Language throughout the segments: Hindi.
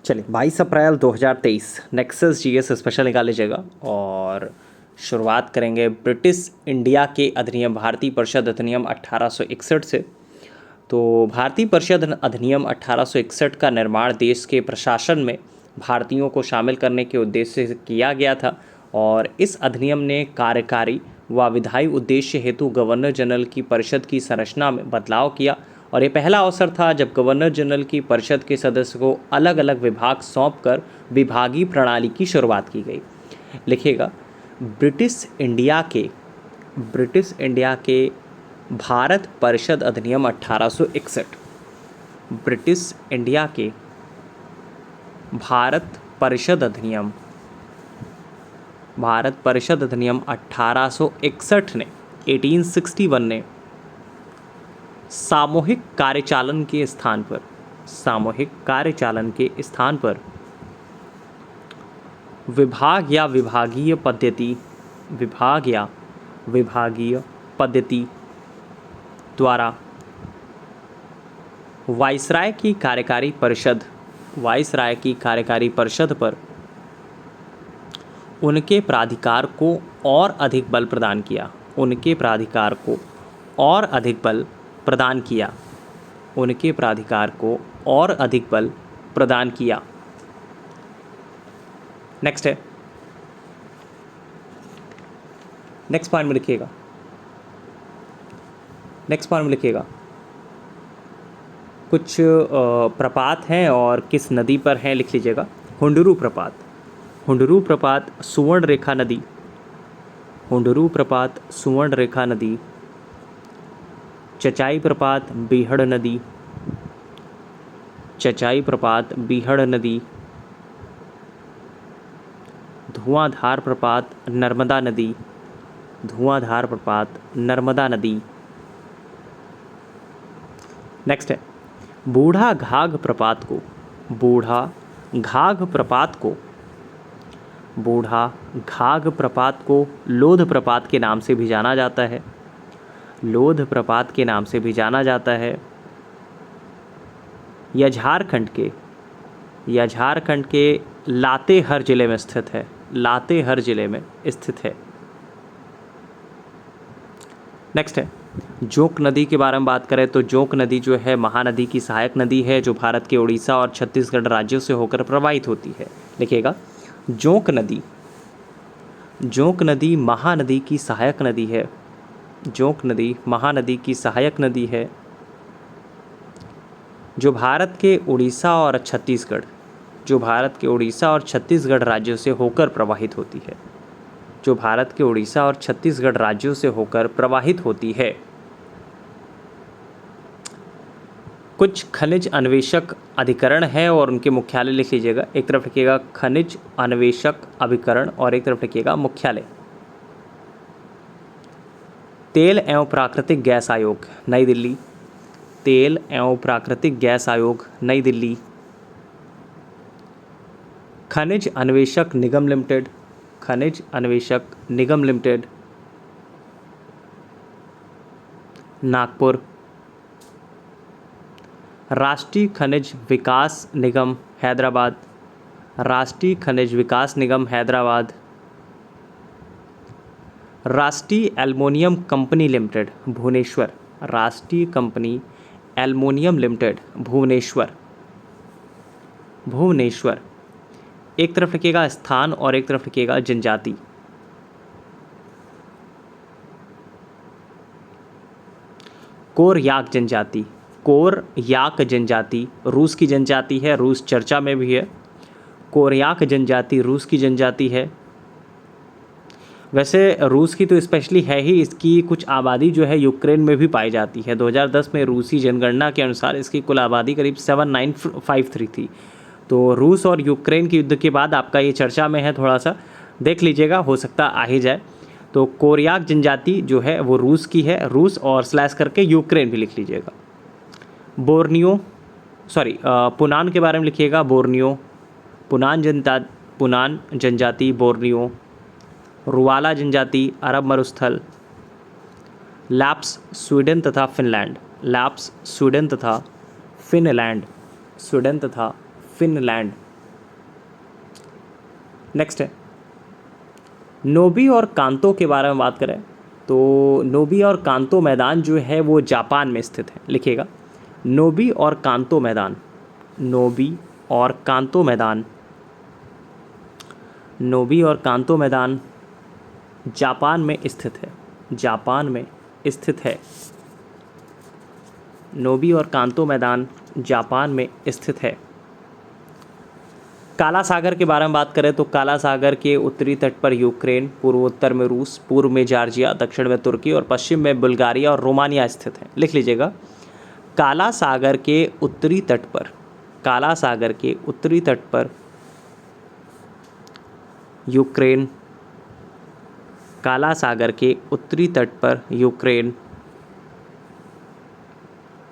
चलिए 22 अप्रैल 2023 नेक्सस जीएस स्पेशल निकाल लीजिएगा और शुरुआत करेंगे ब्रिटिश इंडिया के अधिनियम भारतीय परिषद अधिनियम 1861 से। तो भारतीय परिषद अधिनियम 1861 का निर्माण देश के प्रशासन में भारतीयों को शामिल करने के उद्देश्य से किया गया था और इस अधिनियम ने कार्यकारी व विधायी उद्देश्य हेतु गवर्नर जनरल की परिषद की संरचना में बदलाव किया और ये पहला अवसर था जब गवर्नर जनरल की परिषद के सदस्य को अलग अलग विभाग सौंपकर विभागीय प्रणाली की शुरुआत की गई। लिखिएगा ब्रिटिश इंडिया के भारत परिषद अधिनियम 1861। ब्रिटिश इंडिया के भारत परिषद अधिनियम 1861 ने 1861 ने सामूहिक कार्यचालन के स्थान पर विभाग या विभागीय पद्धति द्वारा वायसराय की कार्यकारी परिषद पर उनके प्राधिकार को और अधिक बल प्रदान किया। नेक्स्ट है, नेक्स्ट पॉइंट में लिखिएगा कुछ प्रपात हैं और किस नदी पर हैं लिख लीजिएगा। हुंडरू प्रपात सुवर्ण रेखा नदी, चचाई प्रपात बीहड़ नदी, धुआंधार प्रपात नर्मदा नदी। नेक्स्ट है, बूढ़ा घाघ प्रपात को लोध प्रपात के नाम से भी जाना जाता है। यह झारखंड के लातेहर जिले में स्थित है। नेक्स्ट है, जोंक नदी के बारे में बात करें तो जोंक नदी जो है महानदी की सहायक नदी है जो भारत के उड़ीसा और छत्तीसगढ़ राज्यों से होकर प्रवाहित होती है। लिखिएगा जोंक नदी महानदी की सहायक नदी है जो भारत के उड़ीसा और छत्तीसगढ़ राज्यों से होकर प्रवाहित होती है। कुछ खनिज अन्वेषक अधिकरण है और उनके मुख्यालय लिख लीजिएगा। एक तरफ लिखिएगा खनिज अन्वेषक अभिकरण और एक तरफ लिखिएगा मुख्यालय। तेल एवं प्राकृतिक गैस आयोग नई दिल्ली। खनिज अन्वेषक निगम लिमिटेड नागपुर। राष्ट्रीय खनिज विकास निगम हैदराबाद। राष्ट्रीय एल्युमिनियम कंपनी लिमिटेड भुवनेश्वर। एक तरफ लिखिएगा स्थान और एक तरफ लिखिएगा जनजाति। कोरयाक जनजाति रूस की जनजाति है, रूस चर्चा में भी है। कोरयाक जनजाति रूस की जनजाति है। वैसे रूस की तो स्पेशली है ही, इसकी कुछ आबादी जो है यूक्रेन में भी पाई जाती है। 2010 में रूसी जनगणना के अनुसार इसकी कुल आबादी करीब 7953 थी। तो रूस और यूक्रेन के युद्ध के बाद आपका ये चर्चा में है, थोड़ा सा देख लीजिएगा, हो सकता आ ही जाए। तो कोरयाक जनजाति जो है वो रूस की है, रूस और स्लैश करके यूक्रेन भी लिख लीजिएगा। पुनान के बारे में लिखिएगा पुनान जनजाति बोर्नियो। रुवाला जनजाति अरब मरुस्थल। लैप्स स्वीडन तथा फिनलैंड। नेक्स्ट है नोबी और कांतो के बारे में बात करें तो नोबी और कांतो मैदान जो है वो जापान में स्थित है। लिखिएगा नोबी और कांतो मैदान, नोबी और कांतो मैदान, नोबी और कांतो मैदान जापान में स्थित है, जापान में स्थित है। नोबी और कांतो मैदान जापान में स्थित है। काला सागर के बारे में बात करें तो काला सागर के उत्तरी तट पर यूक्रेन, पूर्वोत्तर में रूस, पूर्व में जॉर्जिया, दक्षिण में तुर्की और पश्चिम में बुल्गारिया और रोमानिया स्थित है। लिख लीजिएगा काला सागर के उत्तरी तट पर, काला सागर के उत्तरी तट पर यूक्रेन, काला सागर के उत्तरी तट पर यूक्रेन,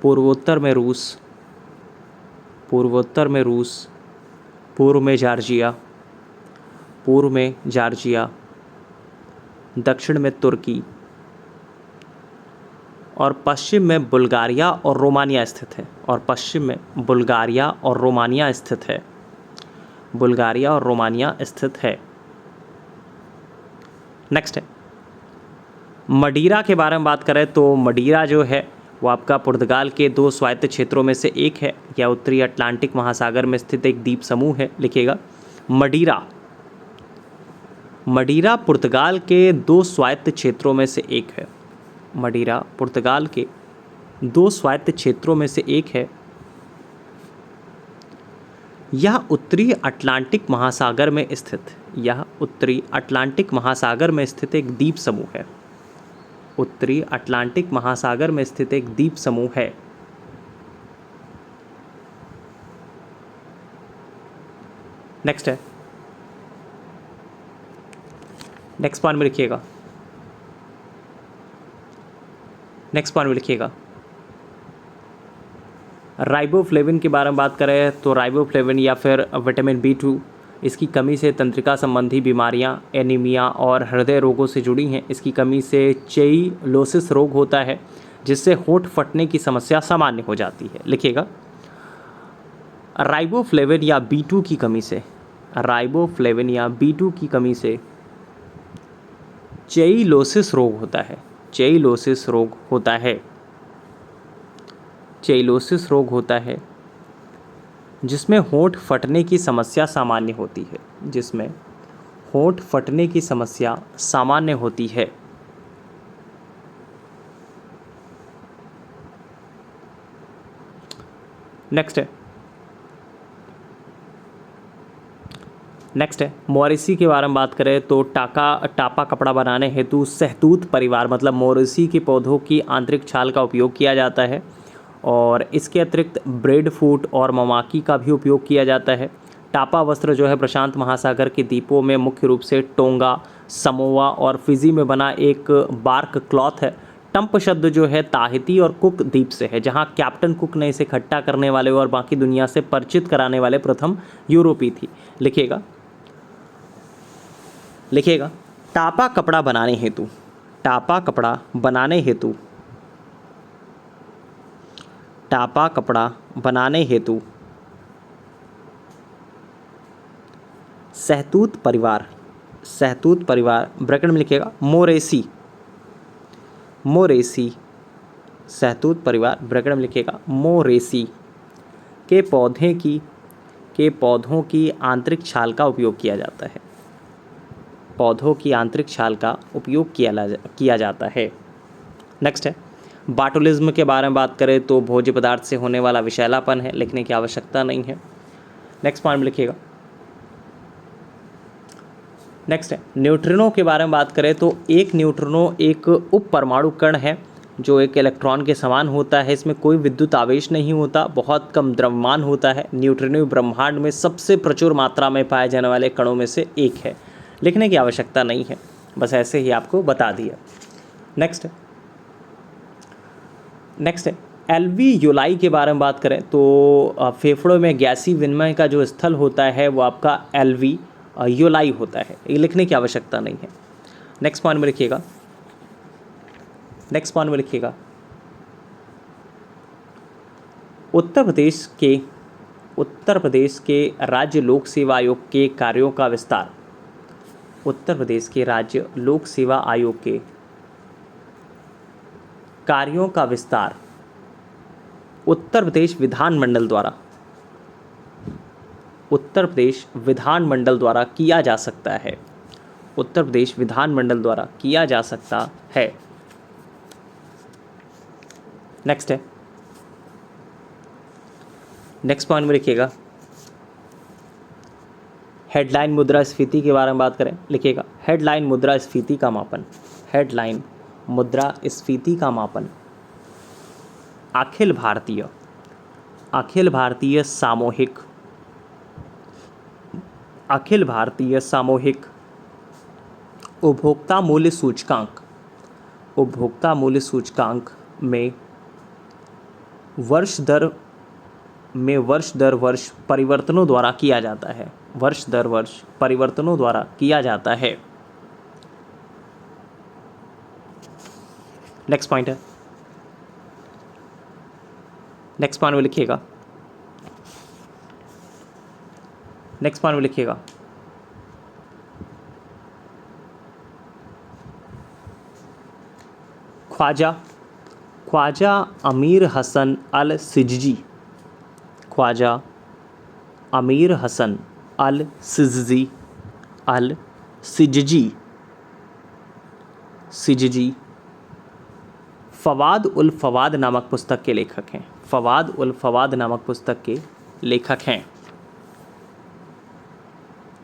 पूर्वोत्तर में रूस, पूर्वोत्तर में रूस, पूर्व में जॉर्जिया, पूर्व में जॉर्जिया, दक्षिण में तुर्की और पश्चिम में बुल्गारिया और रोमानिया स्थित है, और पश्चिम में बुल्गारिया और रोमानिया स्थित है, बुल्गारिया और रोमानिया स्थित है। नेक्स्ट है मडीरा के बारे में बात करें तो मडीरा जो है वो आपका पुर्तगाल के 2 स्वायत्त क्षेत्रों में से एक है। यह उत्तरी अटलांटिक महासागर में स्थित एक द्वीप समूह है। लिखिएगा मडीरा, मडीरा पुर्तगाल के 2 स्वायत्त क्षेत्रों में से एक है। मडीरा पुर्तगाल के 2 स्वायत्त क्षेत्रों में से एक है। यह उत्तरी अटलांटिक महासागर में स्थित, यह उत्तरी अटलांटिक महासागर में स्थित एक द्वीप समूह है, उत्तरी अटलांटिक महासागर में स्थित एक द्वीप समूह है। नेक्स्ट है नेक्स्ट पॉइंट में लिखिएगा, नेक्स्ट पॉइंट में लिखिएगा राइबोफ्लेविन के बारे में बात करें तो राइबोफ्लेविन या फिर विटामिन B2 इसकी कमी से तंत्रिका संबंधी बीमारियां, एनीमिया और हृदय रोगों से जुड़ी हैं। इसकी कमी से चेइलोसिस रोग होता है जिससे होंठ फटने की समस्या सामान्य हो जाती है। लिखिएगा राइबोफ्लेविन या B2 की कमी से, राइबोफ्लेविन या B2 की कमी से चेइलोसिस रोग होता है, चेइलोसिस रोग होता है, चेइलोसिस रोग होता है जिसमें होंठ फटने की समस्या सामान्य होती है, जिसमें होंठ फटने की समस्या सामान्य होती है। नेक्स्ट है मोरिसी के बारे में बात करें तो टापा कपड़ा बनाने हेतु सहतूत परिवार मतलब मोरिसी के पौधों की आंतरिक छाल का उपयोग किया जाता है, और इसके अतिरिक्त ब्रेड फूट और मवाकी का भी उपयोग किया जाता है। टापा वस्त्र जो है प्रशांत महासागर के द्वीपों में मुख्य रूप से टोंगा, समोआ और फिजी में बना एक बार्क क्लॉथ है। टंप शब्द जो है ताहिती और कुक द्वीप से है, जहां कैप्टन कुक ने इसे इकट्ठा करने वाले और बाकी दुनिया से परिचित कराने वाले प्रथम यूरोपीय थी। लिखिएगा टापा कपड़ा बनाने हेतु, टापा कपड़ा बनाने हेतु, टापा कपड़ा बनाने हेतु सहतूत परिवार, सहतूत परिवार ब्रैकेट में लिखिएगा मोरेसी, मोरेसी, सहतूत परिवार ब्रैकेट में लिखिएगा मोरेसी के पौधों की आंतरिक छाल का उपयोग किया जाता है, पौधों की आंतरिक छाल का उपयोग किया जाता है। नेक्स्ट है बाटुलिज्म के बारे में बात करें तो भोज्य पदार्थ से होने वाला विषैलापन है, लिखने की आवश्यकता नहीं है। नेक्स्ट पॉइंट में लिखिएगा नेक्स्ट है न्यूट्रिनो के बारे में बात करें तो एक न्यूट्रिनो एक उप परमाणु कण है जो एक इलेक्ट्रॉन के समान होता है। इसमें कोई विद्युत आवेश नहीं होता, बहुत कम द्रव्यमान होता है। न्यूट्रिनो ब्रह्मांड में सबसे प्रचुर मात्रा में पाए जाने वाले कणों में से एक है, लिखने की आवश्यकता नहीं है, बस ऐसे ही आपको बता दिया। नेक्स्ट है एल्वियोलाई के बारे में बात करें तो फेफड़ों में गैसीय विनिमय का जो स्थल होता है वो आपका एल्वियोलाई होता है, ये लिखने की आवश्यकता नहीं है। नेक्स्ट पॉइंट में लिखिएगा, नेक्स्ट पॉइंट में लिखिएगा उत्तर प्रदेश के राज्य लोक सेवा आयोग के कार्यों का विस्तार, उत्तर प्रदेश के राज्य लोक सेवा आयोग के कार्यों का विस्तार उत्तर प्रदेश विधानमंडल द्वारा किया जा सकता है। उत्तर प्रदेश विधानमंडल द्वारा किया जा सकता है। नेक्स्ट है, नेक्स्ट पॉइंट में लिखिएगा, हेडलाइन मुद्रास्फीति के बारे में बात करें। लिखिएगा, हेडलाइन मुद्रास्फीति का मापन, हेडलाइन मुद्रास्फीति का मापन अखिल भारतीय उपभोक्ता मूल्य सूचकांक में वर्ष दर वर्ष परिवर्तनों द्वारा किया जाता है। वर्ष दर वर्ष परिवर्तनों द्वारा किया जाता है। नेक्स्ट पॉइंट है, नेक्स्ट पॉइंट में लिखिएगा, ख्वाजा अमीर हसन अल सिजजी, ख्वाजा अमीर हसन अल सिजजी फवाद उल फवाद नामक पुस्तक के लेखक हैं। फवाद उल फवाद नामक पुस्तक के लेखक हैं।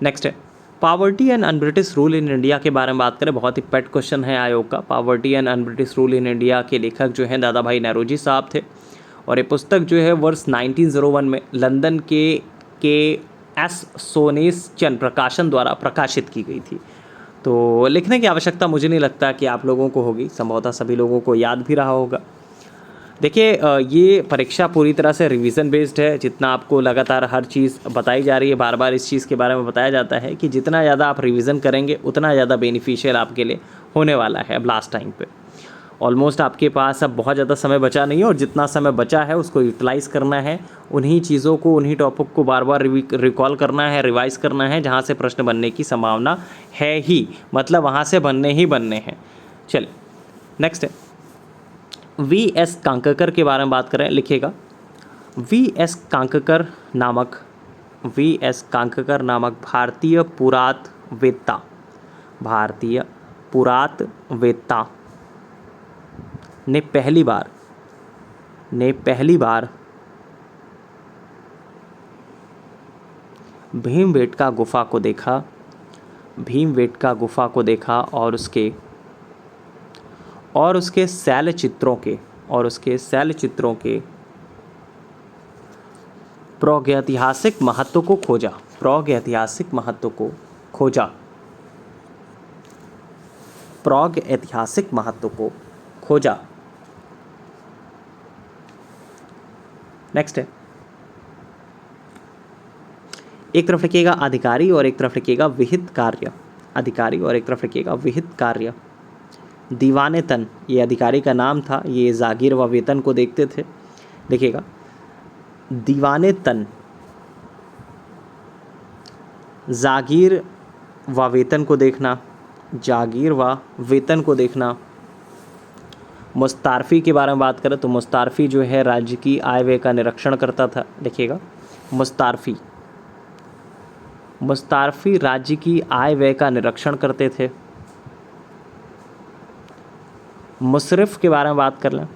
नेक्स्ट है, poverty and un British rule in India के बारे में बात करें। बहुत ही पेट क्वेश्चन है आयोग का। Poverty and un British rule in India के लेखक जो हैं दादा भाई नौरोजी साहब थे, और ये पुस्तक जो है वर्ष 1901 में लंदन के एस सोनेस चंद प्रकाशन द्वारा प्रकाशित की गई थी। तो लिखने की आवश्यकता मुझे नहीं लगता कि आप लोगों को होगी, संभवतः सभी लोगों को याद भी रहा होगा। देखिए, ये परीक्षा पूरी तरह से रिवीजन बेस्ड है। जितना आपको लगातार हर चीज़ बताई जा रही है, बार बार इस चीज़ के बारे में बताया जाता है कि जितना ज़्यादा आप रिवीजन करेंगे उतना ज़्यादा बेनिफिशियल आपके लिए होने वाला है। अब लास्ट टाइम पे ऑलमोस्ट आपके पास अब बहुत ज़्यादा समय बचा नहीं है, और जितना समय बचा है उसको यूटिलाइज़ करना है। उन्हीं चीज़ों को, उन्हीं टॉपिक को बार बार रिकॉल करना है, रिवाइज़ करना है, जहाँ से प्रश्न बनने की संभावना है ही, मतलब वहाँ से बनने ही बनने हैं। चलिए नेक्स्ट है, वी.एस. कांककर के बारे में बात करें। लिखिएगा, वी.एस. कांककर नामक भारतीय पुरातत्ववेत्ता ने पहली बार भीमबेटका गुफा को देखा और उसके शैल चित्रों के प्रागैतिहासिक महत्व को खोजा। नेक्स्ट है, एक तरफ लिखिएगा अधिकारी और एक तरफ लिखिएगा विहित कार्य। दीवाने तन, ये अधिकारी का नाम था, ये जागीर व वेतन को देखते थे। देखिएगा, दीवाने तन जागीर व वेतन को देखना। मुस्तारफ़ी के बारे में बात करें तो मुस्तारफ़ी जो है राज्य की आय व्यय का निरीक्षण करता था। देखिएगा, मुस्तारफ़ी राज्य की आय व्यय का निरीक्षण करते थे। मुशर्रिफ के बारे में बात कर लें,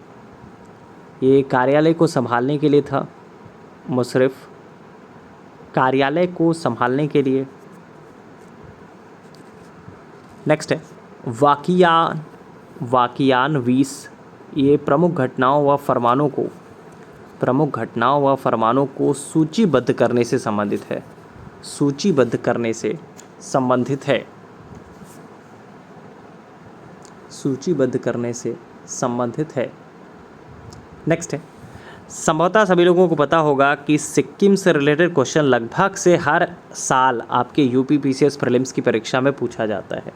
ये कार्यालय को संभालने के लिए था। मुशर्रिफ कार्यालय को संभालने के लिए। नेक्स्ट है, वाकियानवीस, ये प्रमुख घटनाओं व फरमानों को सूचीबद्ध करने से संबंधित है। नेक्स्ट है, संभवतः सभी लोगों को पता होगा कि सिक्किम से रिलेटेड क्वेश्चन लगभग से हर साल आपके यूपी पीसीएस प्रीलिम्स की परीक्षा में पूछा जाता है।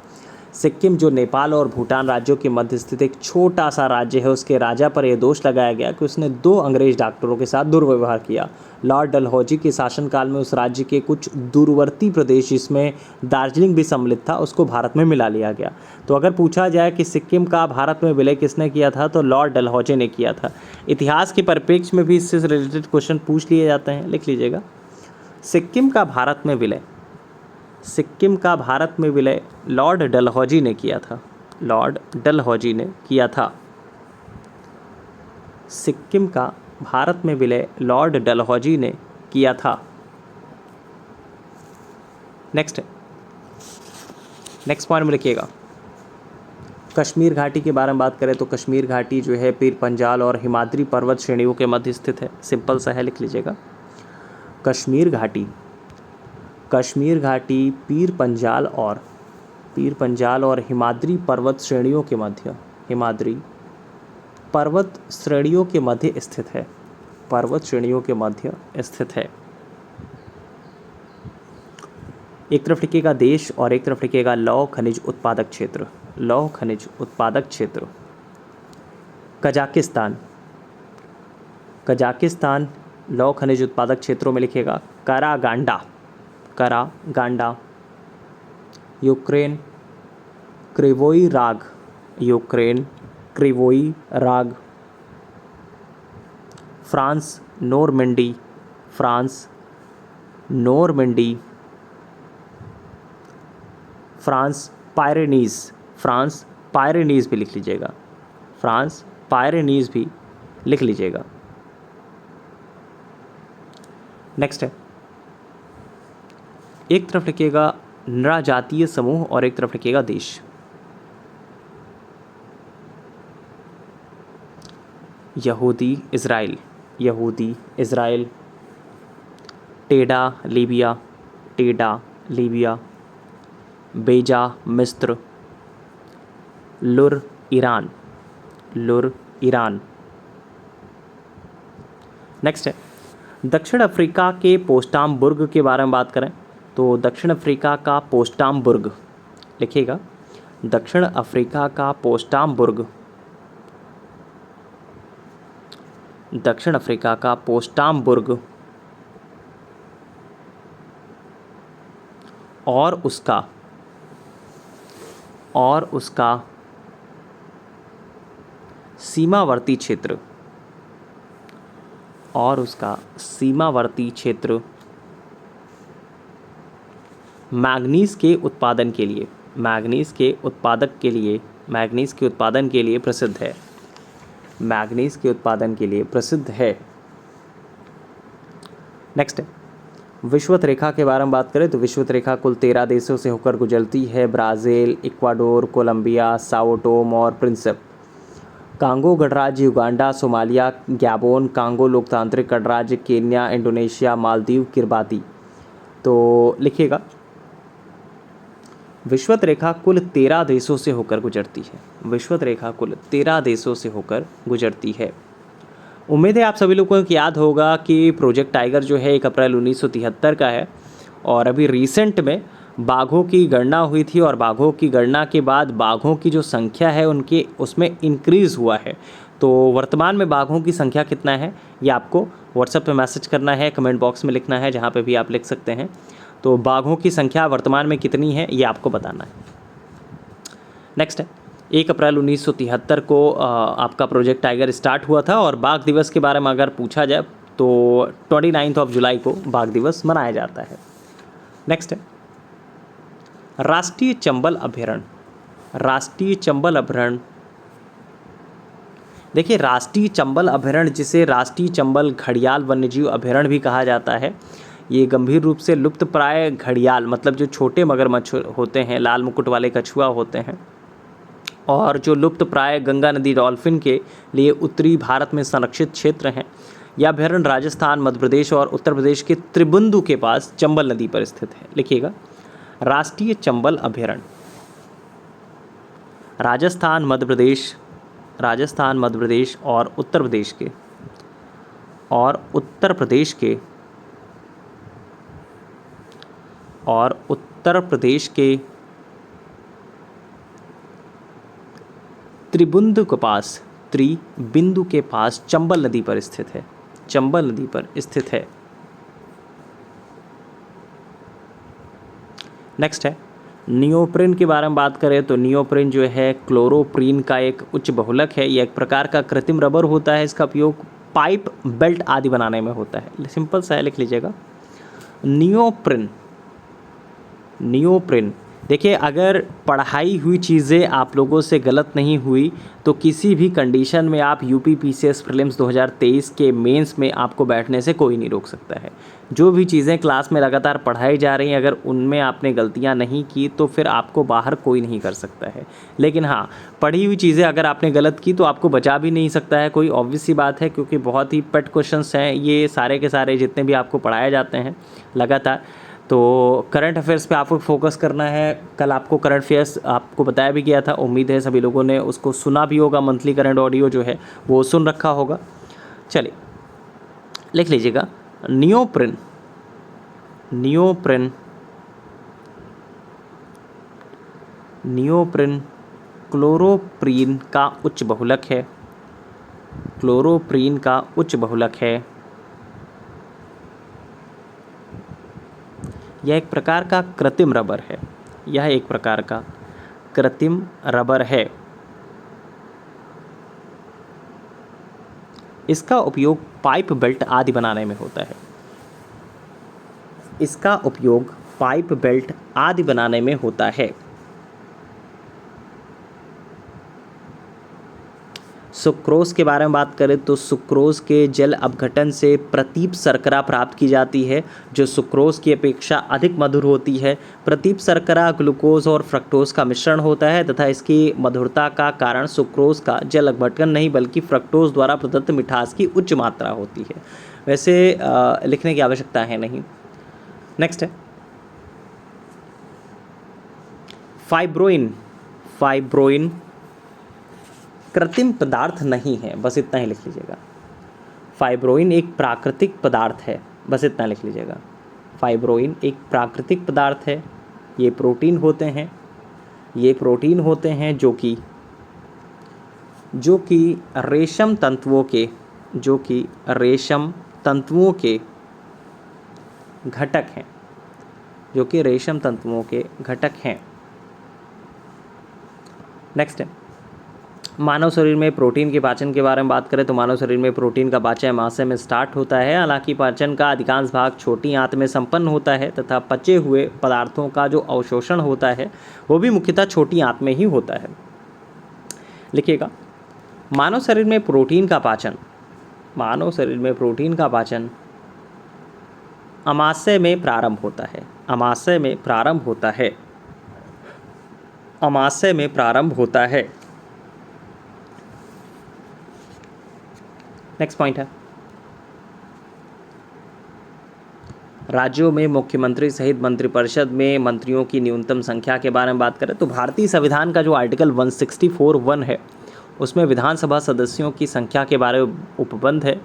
सिक्किम जो नेपाल और भूटान राज्यों के मध्य स्थित एक छोटा सा राज्य है, उसके राजा पर यह दोष लगाया गया कि उसने 2 अंग्रेज डॉक्टरों के साथ दुर्व्यवहार किया। लॉर्ड डलहौजी के शासनकाल में उस राज्य के कुछ दूरवर्ती प्रदेश, जिसमें दार्जिलिंग भी सम्मिलित था, उसको भारत में मिला लिया गया। तो अगर पूछा जाए कि सिक्किम का भारत में विलय किसने किया था, तो लॉर्ड डलहौजी ने किया था। इतिहास के परिप्रेक्ष्य में भी इससे रिलेटेड क्वेश्चन पूछ लिए जाते हैं, लिख लीजिएगा। सिक्किम का भारत में विलय, सिक्किम का भारत में विलय लॉर्ड डलहौजी ने किया था। लॉर्ड डलहौजी ने किया था। सिक्किम का भारत में विलय लॉर्ड डलहौजी ने किया था। नेक्स्ट पॉइंट में लिखिएगा। कश्मीर घाटी के बारे में बात करें तो कश्मीर घाटी जो है पीर पंजाल और हिमाद्री पर्वत श्रेणियों के मध्य स्थित है। सिंपल सा है, लिख लीजिएगा। कश्मीर घाटी पीर पंजाल और हिमाद्री पर्वत श्रेणियों के मध्य, हिमाद्री पर्वत श्रेणियों के मध्य स्थित है। पर्वत श्रेणियों के मध्य स्थित है। एक तरफ लिखिएगा देश और एक तरफ लिखिएगा लौह खनिज उत्पादक क्षेत्र। लौह खनिज उत्पादक क्षेत्र। कजाकिस्तान लौह खनिज उत्पादक क्षेत्रों में लिखिएगा कारागांडा। यूक्रेन क्रिवोई राग। France Normandy. फ्रांस पायरेनीज भी लिख लीजिएगा। फ्रांस पायरेनीज भी लिख लीजिएगा। नेक्स्ट है, एक तरफ लिखिएगा नृजातीय समूह और एक तरफ लिखिएगा देश। यहूदी इज़राइल। टेडा लीबिया। बेजा मिस्र। लुर ईरान। नेक्स्ट है, दक्षिण अफ्रीका के पोस्टामबुर्ग के बारे में बात करें तो दक्षिण अफ्रीका का पोस्टामबुर्ग लिखिएगा। दक्षिण अफ्रीका का पोस्टामबुर्ग और उसका सीमावर्ती क्षेत्र मैग्नीज के उत्पादन के लिए प्रसिद्ध है। नेक्स्ट है, विषुवत रेखा के बारे में बात करें तो विषुवत रेखा कुल 13 देशों से होकर गुजरती है। Brazil, Ecuador, Colombia, Sao Tome और प्रिंसिप, कांगो गणराज्य, युगांडा, सोमालिया, गैबोन, कांगो लोकतांत्रिक गणराज्य, केन्या, इंडोनेशिया, मालदीव, किरबाती। तो लिखिएगा विषुवत रेखा कुल 13 देशों से होकर गुजरती है। उम्मीद है आप सभी लोगों को याद होगा कि प्रोजेक्ट टाइगर जो है 1 अप्रैल 1973 का है और अभी रिसेंट में बाघों की गणना हुई थी और बाघों की गणना के बाद बाघों की जो संख्या है उनके उसमें इंक्रीज़ हुआ है। तो वर्तमान में बाघों की संख्या कितना है ये आपको व्हाट्सएप पे मैसेज करना है, कमेंट बॉक्स में लिखना है, जहाँ पे भी आप लिख सकते हैं। तो बाघों की संख्या वर्तमान में कितनी है ये आपको बताना है। नेक्स्ट है, 1 अप्रैल 1973 को आपका प्रोजेक्ट टाइगर स्टार्ट हुआ था और बाघ दिवस के बारे में अगर पूछा जाए तो 29 जुलाई को बाघ दिवस मनाया जाता है। नेक्स्ट है, राष्ट्रीय चंबल अभयारण्य। देखिए राष्ट्रीय चंबल अभयारण्य, जिसे राष्ट्रीय चंबल घड़ियाल वन्यजीव अभयारण्य भी कहा जाता है, ये गंभीर रूप से लुप्त प्राय घड़ियाल मतलब जो छोटे मगरमच्छ होते हैं, लाल मुकुट वाले कछुआ होते हैं, और जो लुप्त प्राय गंगा नदी डॉल्फिन के लिए उत्तरी भारत में संरक्षित क्षेत्र हैं। यह अभयारण्य राजस्थान, मध्य प्रदेश और उत्तर प्रदेश के त्रिबुंदु के पास चंबल नदी पर स्थित है। लिखिएगा राष्ट्रीय चंबल अभयारण्य राजस्थान, मध्य प्रदेश और उत्तर प्रदेश के त्रिबिंदु के पास चंबल नदी पर स्थित है। चंबल नदी पर स्थित है। नेक्स्ट है नियोप्रिन के बारे में बात करें तो नियोप्रिन जो है क्लोरोप्रीन का एक उच्च बहुलक है। यह एक प्रकार का कृत्रिम रबर होता है। इसका उपयोग पाइप, बेल्ट आदि बनाने में होता है। सिंपल सा है, लिख लीजिएगा नियोप्रिन। देखिए, अगर पढ़ाई हुई चीज़ें आप लोगों से गलत नहीं हुई तो किसी भी कंडीशन में आप यूपी पीसीएस प्रीलिम्स 2023 के मेंस में आपको बैठने से कोई नहीं रोक सकता है। जो भी चीज़ें क्लास में लगातार पढ़ाई जा रही हैं, अगर उनमें आपने गलतियां नहीं की तो फिर आपको बाहर कोई नहीं कर सकता है। लेकिन हाँ, पढ़ी हुई चीज़ें अगर आपने गलत की तो आपको बचा भी नहीं सकता है कोई, ऑब्वियस सी बात है, क्योंकि बहुत ही पेट क्वेश्चंस हैं ये सारे के सारे जितने भी आपको पढ़ाए जाते हैं लगातार। तो करंट अफेयर्स पे आपको फोकस करना है। कल आपको करंट अफेयर्स आपको बताया भी गया था, उम्मीद है सभी लोगों ने उसको सुना भी होगा। मंथली करंट ऑडियो जो है वो सुन रखा होगा। चलिए, लिख लीजिएगा नियोप्रिन क्लोरोप्रीन का उच्च बहुलक है। यह एक प्रकार का कृत्रिम रबर है। इसका उपयोग पाइप, बेल्ट आदि बनाने में होता है। सुक्रोज के बारे में बात करें तो सुक्रोज के जल अपघटन से प्रतीप शर्करा प्राप्त की जाती है, जो सुक्रोज की अपेक्षा अधिक मधुर होती है। प्रतीप शर्करा ग्लूकोज और फ्रक्टोज का मिश्रण होता है तथा इसकी मधुरता का कारण सुक्रोज का जल अपघटन नहीं बल्कि फ्रक्टोज द्वारा प्रदत्त मिठास की उच्च मात्रा होती है। वैसे लिखने की आवश्यकता है नहीं। नेक्स्ट है फाइब्रोइन कृत्रिम पदार्थ नहीं है, बस इतना ही लिख लीजिएगा। फाइब्रोइन एक प्राकृतिक पदार्थ है, बस इतना लिख लीजिएगा। फाइब्रोइन एक प्राकृतिक पदार्थ है। ये प्रोटीन होते हैं जो कि रेशम तंतुओं के घटक हैं। नेक्स्ट है मानव शरीर में प्रोटीन के पाचन के बारे में बात करें तो मानव शरीर में प्रोटीन का पाचन अमाशय में स्टार्ट होता है। हालांकि पाचन का अधिकांश भाग छोटी आंत में संपन्न होता है तथा पचे हुए पदार्थों का जो अवशोषण होता है वो भी मुख्यतः छोटी आंत में ही होता है। लिखिएगा मानव शरीर में प्रोटीन का पाचन अमाशय में प्रारंभ होता है। नेक्स्ट पॉइंट है राज्यों में मुख्यमंत्री सहित मंत्रिपरिषद में मंत्रियों की न्यूनतम संख्या के बारे में बात करें तो भारतीय संविधान का जो आर्टिकल 164(1) है उसमें विधानसभा सदस्यों की संख्या के बारे में उपबंध है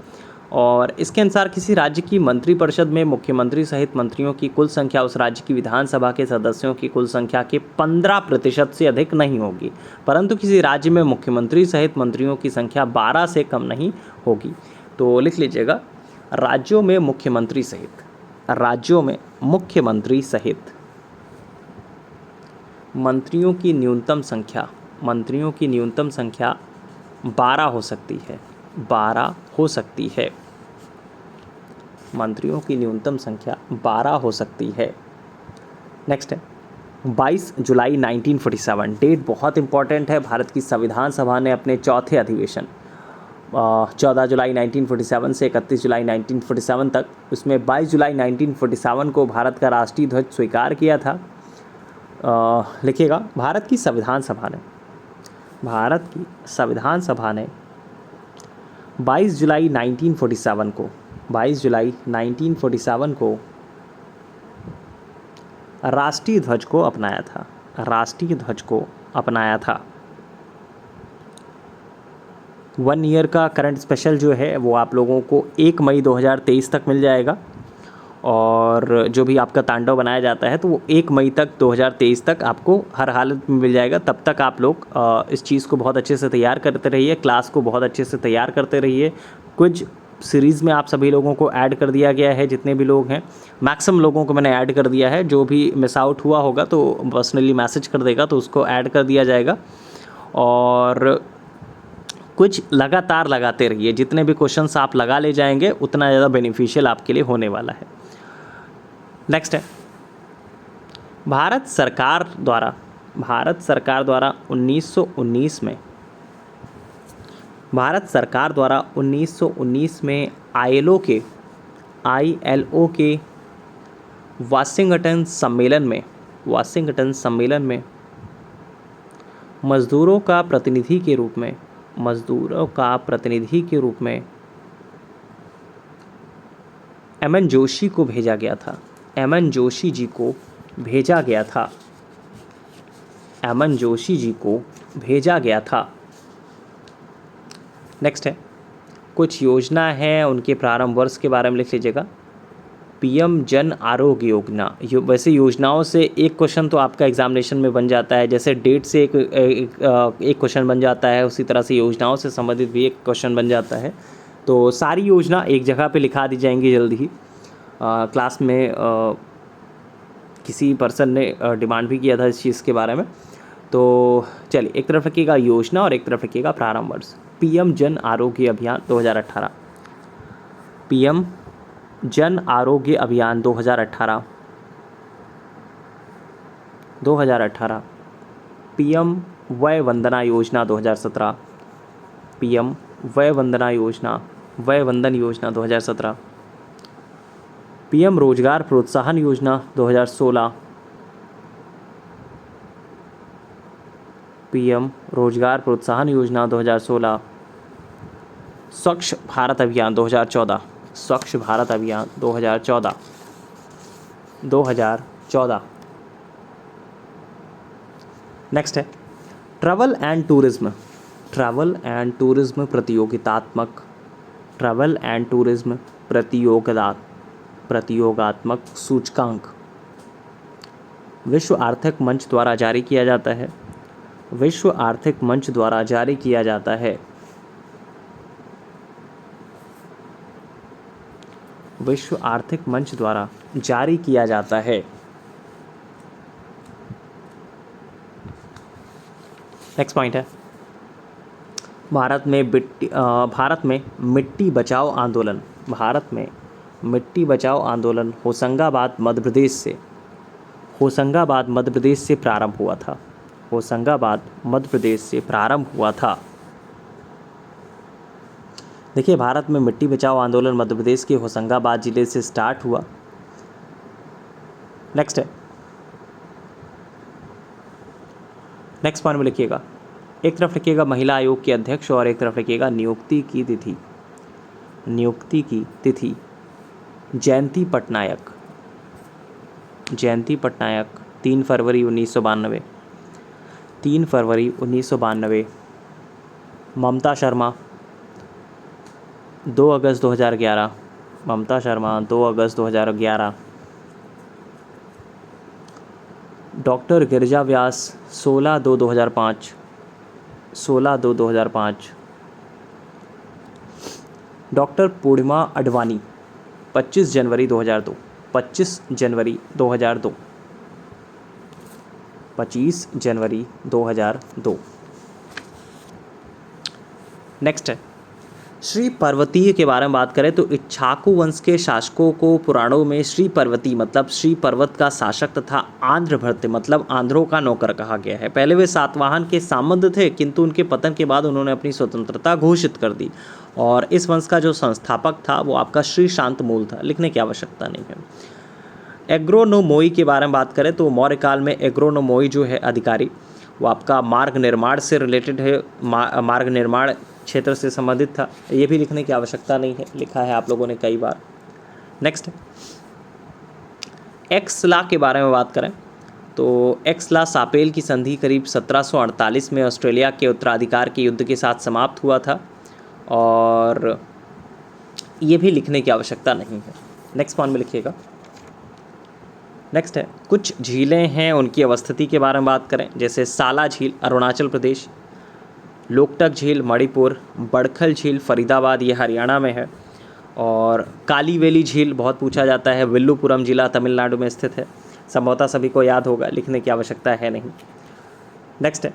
और इसके अनुसार किसी राज्य की मंत्रिपरिषद में मुख्यमंत्री सहित मंत्रियों की कुल संख्या उस राज्य की विधानसभा के सदस्यों की कुल संख्या के 15% से अधिक नहीं होगी, परंतु किसी राज्य में मुख्यमंत्री सहित मंत्रियों की संख्या 12 से कम नहीं होगी। तो लिख लीजिएगा राज्यों में मुख्यमंत्री सहित मंत्रियों की न्यूनतम संख्या 12 हो सकती है। मंत्रियों की न्यूनतम संख्या 12 हो सकती है। नेक्स्ट है 22 जुलाई 1947, डेट बहुत इंपॉर्टेंट है। भारत की संविधान सभा ने अपने चौथे अधिवेशन 14 जुलाई 1947 से 31 जुलाई 1947 तक, उसमें 22 जुलाई 1947 को भारत का राष्ट्रीय ध्वज स्वीकार किया था। लिखिएगा भारत की संविधान सभा ने 22 जुलाई 1947 को राष्ट्रीय ध्वज को अपनाया था। 1 ईयर का करंट स्पेशल जो है वो आप लोगों को 1 मई 2023 तक मिल जाएगा और जो भी आपका तांडव बनाया जाता है तो वो 1 मई तक 2023 तक आपको हर हालत में मिल जाएगा। तब तक आप लोग इस चीज़ को बहुत अच्छे से तैयार करते रहिए, क्लास को बहुत अच्छे से तैयार करते रहिए। कुछ सीरीज़ में आप सभी लोगों को ऐड कर दिया गया है, जितने भी लोग हैं मैक्सिमम लोगों को मैंने ऐड कर दिया है। जो भी मिस आउट हुआ होगा तो पर्सनली मैसेज कर देगा तो उसको ऐड कर दिया जाएगा। और कुछ लगातार लगाते रहिए, जितने भी क्वेश्चंस आप लगा ले जाएंगे उतना ज़्यादा बेनिफिशियल आपके लिए होने वाला है। नेक्स्ट है भारत सरकार द्वारा 1919 में भारत सरकार द्वारा 1919 में ILO के वाशिंगटन सम्मेलन में मजदूरों का प्रतिनिधि के रूप में MN जोशी को भेजा गया था। MN जोशी जी को भेजा गया था। नेक्स्ट है कुछ योजना है, उनके प्रारंभ वर्ष के बारे में लिख लीजिएगा। PM जन आरोग्य योजना। वैसे योजनाओं से एक क्वेश्चन तो आपका एग्जामिनेशन में बन जाता है, जैसे डेट से एक क्वेश्चन बन जाता है, उसी तरह से योजनाओं से संबंधित भी एक क्वेश्चन बन जाता है। तो सारी योजना एक जगह पे लिखा दी जाएंगी जल्दी ही। क्लास में किसी पर्सन ने डिमांड भी किया था इस चीज़ के बारे में। तो चलिए, एक तरफ रखिएगा योजना और एक तरफ रखिएगा प्रारंभ वर्ष। PM जन आरोग्य अभियान 2018, PM जन आरोग्य अभियान 2018, PM वय वंदना योजना 2017, PM वय वंदन योजना 2017, PM रोजगार प्रोत्साहन योजना 2016, PM रोजगार प्रोत्साहन योजना 2016, स्वच्छ भारत अभियान 2014, स्वच्छ भारत अभियान 2014। नेक्स्ट है ट्रैवल एंड टूरिज्म प्रतियोगात्मक सूचकांक विश्व आर्थिक मंच द्वारा जारी किया जाता है। विश्व आर्थिक मंच द्वारा जारी किया जाता है। विश्व आर्थिक मंच द्वारा जारी किया जाता है। नेक्स्ट पॉइंट है भारत में मिट्टी बचाओ आंदोलन होशंगाबाद मध्य प्रदेश से प्रारंभ हुआ था। देखिए, भारत में मिट्टी बचाओ आंदोलन मध्य प्रदेश के होशंगाबाद जिले से स्टार्ट हुआ। नेक्स्ट पॉइंट में लिखिएगा, एक तरफ लिखिएगा महिला आयोग के अध्यक्ष और एक तरफ लिखिएगा नियुक्ति की तिथि। जयंती पटनायक 3 फरवरी 1992। ममता शर्मा 2 अगस्त 2011। डॉक्टर गिरिजा व्यास 16/2/2005। डॉक्टर पूर्णिमा अडवाणी 25 जनवरी 2002। नेक्स्ट है श्री पर्वतीय के बारे में बात करें तो इक्ष्वाकु वंश के शासकों को पुराणों में श्री पर्वती मतलब श्री पर्वत का शासक तथा आंध्रभृत्य मतलब आंध्रों का नौकर कहा गया है। पहले वे सातवाहन के सामंत थे, किंतु उनके पतन के बाद उन्होंने अपनी स्वतंत्रता घोषित कर दी और इस वंश का जो संस्थापक था वो आपका श्री शांतमूल था। लिखने की आवश्यकता नहीं है। एग्रोनोमोई के बारे में बात करें तो मौर्य काल में एग्रोनोमोई जो है अधिकारी वो आपका मार्ग निर्माण से रिलेटेड है, मार्ग निर्माण क्षेत्र से संबंधित था। ये भी लिखने की आवश्यकता नहीं है, लिखा है आप लोगों ने कई बार। नेक्स्ट एक्सला के बारे में बात करें तो एक्सला सापेल की संधि करीब 1748 में ऑस्ट्रेलिया के उत्तराधिकार के युद्ध के साथ समाप्त हुआ था और ये भी लिखने की आवश्यकता नहीं है। नेक्स्ट पॉइंट में लिखिएगा। नेक्स्ट है कुछ झीलें हैं उनकी अवस्थिति के बारे में बात करें, जैसे साला झील अरुणाचल प्रदेश, लोकटक झील मणिपुर, बड़खल झील फरीदाबाद ये हरियाणा में है, और कालीवेली झील बहुत पूछा जाता है, विल्लुपुरम जिला तमिलनाडु में स्थित है। संभवतः सभी को याद होगा, लिखने की आवश्यकता है नहीं। नेक्स्ट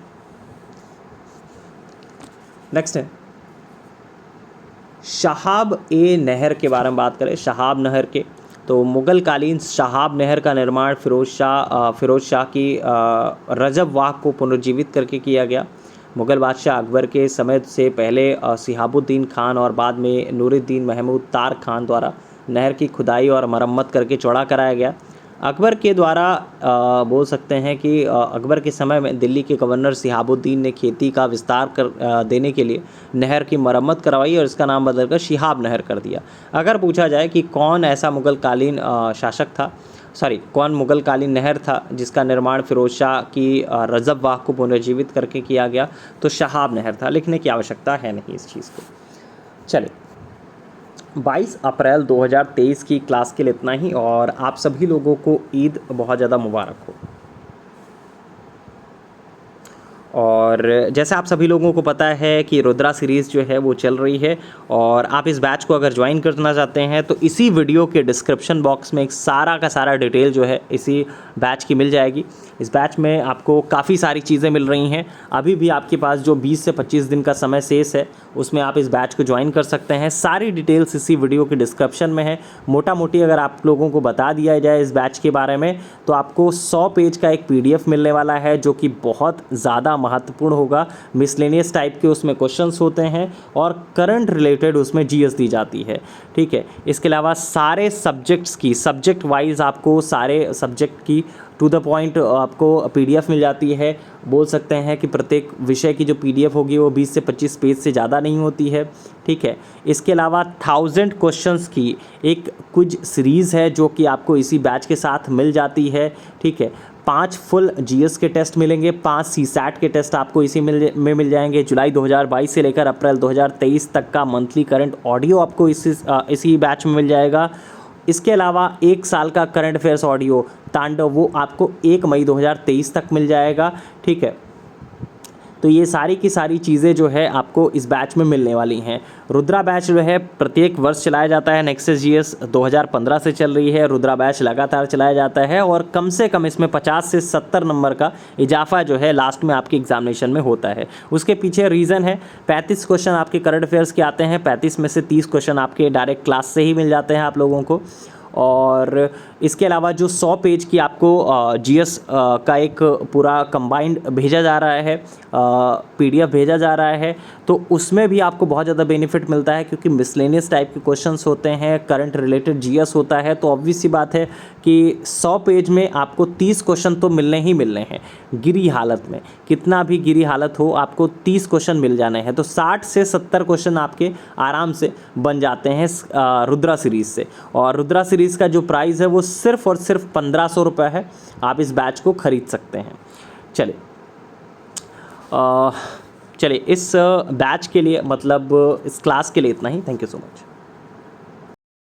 है शहाब ए नहर के बारे में बात करें, शहाब नहर के, तो मुग़ल कालीन शहाब नहर का निर्माण फिरोज शाह की रजब वाक़ को पुनर्जीवित करके किया गया। मुग़ल बादशाह अकबर के समय से पहले सिहाबुद्दीन खान और बाद में नूरुद्दीन महमूद तार खान द्वारा नहर की खुदाई और मरम्मत करके चौड़ा कराया गया। अकबर के द्वारा बोल सकते हैं कि अकबर के समय में दिल्ली के गवर्नर सिहाबुद्दीन ने खेती का विस्तार देने के लिए नहर की मरम्मत करवाई और इसका नाम बदलकर शिहाब नहर कर दिया। अगर पूछा जाए कि कौन ऐसा मुग़लकालीन शासक था, कौन मुग़लकालीन नहर था जिसका निर्माण फिरोज शाह की रजब वाक़ को पुनर्जीवित करके किया गया, तो शहाब नहर था। लिखने की आवश्यकता है नहीं इस चीज़ को। चलिए 22 अप्रैल 2023 की क्लास के लिए इतना ही, और आप सभी लोगों को ईद बहुत ज़्यादा मुबारक हो। और जैसे आप सभी लोगों को पता है कि रुद्रा सीरीज़ जो है वो चल रही है, और आप इस बैच को अगर ज्वाइन करना चाहते हैं तो इसी वीडियो के डिस्क्रिप्शन बॉक्स में एक सारा का सारा डिटेल जो है इसी बैच की मिल जाएगी। इस बैच में आपको काफ़ी सारी चीज़ें मिल रही हैं। अभी भी आपके पास जो 20 से 25 दिन का समय शेष है उसमें आप इस बैच को ज्वाइन कर सकते हैं। सारी डिटेल्स इसी वीडियो के डिस्क्रिप्शन में है। मोटा मोटी अगर आप लोगों को बता दिया जाए इस बैच के बारे में, तो आपको 100 पेज का एक PDF मिलने वाला है जो कि बहुत ज़्यादा महत्वपूर्ण होगा। मिसलेनियस टाइप के उसमें क्वेश्चंस होते हैं और करंट रिलेटेड उसमें GS दी जाती है, ठीक है। इसके अलावा सारे सब्जेक्ट्स की सब्जेक्ट वाइज आपको सारे सब्जेक्ट की टू द पॉइंट आपको PDF मिल जाती है। बोल सकते हैं कि प्रत्येक विषय की जो PDF होगी वो 20 से 25 पेज से ज़्यादा नहीं होती है, ठीक है। इसके अलावा 1000 क्वेश्चंस की एक क्विज सीरीज़ है जो कि आपको इसी बैच के साथ मिल जाती है, ठीक है। 5 फुल GS के टेस्ट मिलेंगे, 5 CSAT के टेस्ट आपको इसी में मिल जाएंगे। जुलाई 2022 से लेकर अप्रैल 2023 तक का मंथली करंट ऑडियो आपको इसी बैच में मिल जाएगा। इसके अलावा 1 साल का करंट अफेयर्स ऑडियो तांडव वो आपको 1 मई 2023 तक मिल जाएगा, ठीक है। तो ये सारी की सारी चीज़ें जो है आपको इस बैच में मिलने वाली हैं। रुद्रा बैच जो है प्रत्येक वर्ष चलाया जाता है। नेक्सस GS 2015 से चल रही है। रुद्रा बैच लगातार चलाया जाता है और कम से कम इसमें 50 से 70 नंबर का इजाफा जो है लास्ट में आपके एग्जामिनेशन में होता है। उसके पीछे रीज़न है 35 क्वेश्चन आपके करंट अफेयर्स के आते हैं, 35 में से 30 क्वेश्चन आपके डायरेक्ट क्लास से ही मिल जाते हैं आप लोगों को। और इसके अलावा जो 100 पेज की आपको GS का एक पूरा कंबाइंड भेजा जा रहा है, PDF भेजा जा रहा है, तो उसमें भी आपको बहुत ज़्यादा बेनिफिट मिलता है क्योंकि मिसलेनियस टाइप के क्वेश्चंस होते हैं, करंट रिलेटेड GS होता है। तो ऑब्वियस सी बात है कि 100 पेज में आपको 30 क्वेश्चन तो मिलने ही मिलने हैं। गिरी हालत में, कितना भी गिरी हालत हो, आपको 30 क्वेश्चन मिल जाने हैं। तो 60 से 70 क्वेश्चन आपके आराम से बन जाते हैं रुद्रा सीरीज़ से। और रुद्रा सीरीज़ का जो प्राइस है वो सिर्फ और सिर्फ 1500 रुपये है। आप इस बैच को खरीद सकते हैं। चलिए इस बैच के लिए मतलब इस क्लास के लिए इतना ही। Thank you so much.